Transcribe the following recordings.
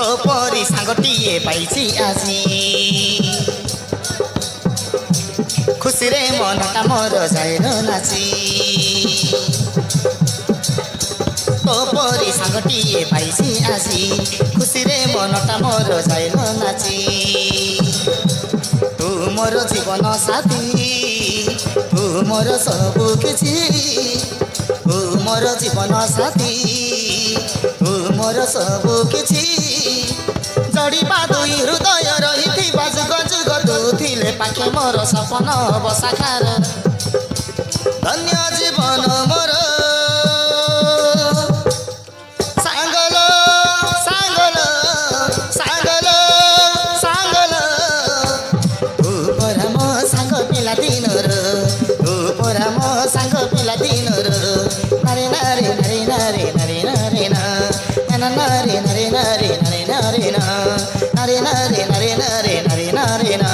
तो परी सांगटिए पाइछि आसी खुशी रे मनटा मोर जाइल नाची तो परी सांगटिए पाइछि आसी खुशी रे मनटा मोर जाइल नाची तू मोर जीवन साथी तू मोर सबु किछि तू मोर जीवन साथी तू मोर सबु किछि जड़िबा दुई हृदय रही जुग जुग तू थिले पाखे मोर सपन हब साकार धन्य जीवन मोर सांगल सांगल सांगल सांगल तू परा मो सांग पिला दिनर तू परा मो सांग पिला दिनर नारे नारे नारे नारे नारे नारे ना नारे नारे नारे नारे नारे ना नारे नारे नारे नारे नारे नारे ना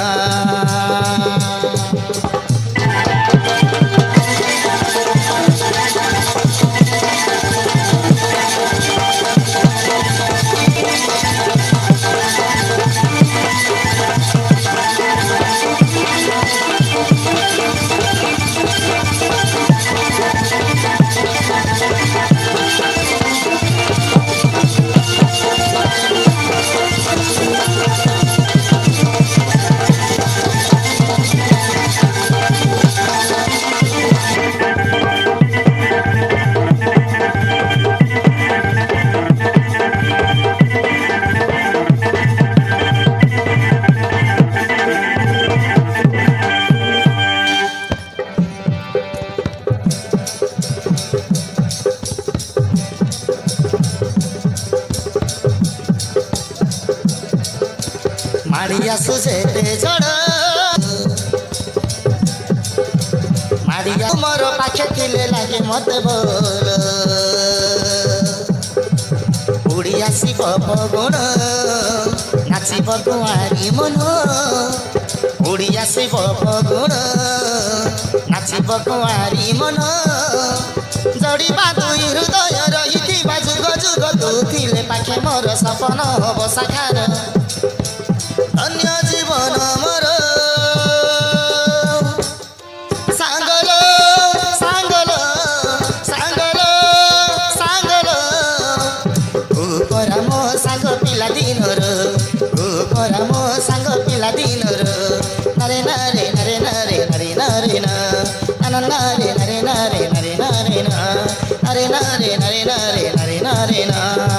मारिया सुझेते झड़ मारिया मोर पाखे थिले लागे मते बोल उड़िया शिव फगुण नाचिब कुआरी मन उड़िया शिव फगुण नाचिब कुआरी मन जड़िबा दुई हृदय रही जुग जुग तू थिले पाखे मोर सपन हब साकार धन्य जीवन मोर सांगल सांगल सांगल सांगल परा मो सांग पिला दिनर परा मो सांग पिला दिनर नारे नारे नारे नारे नारे नारे ना नारे नारे नारे नारे नारे ना नारे नारे नारे नारे नारे नारे ना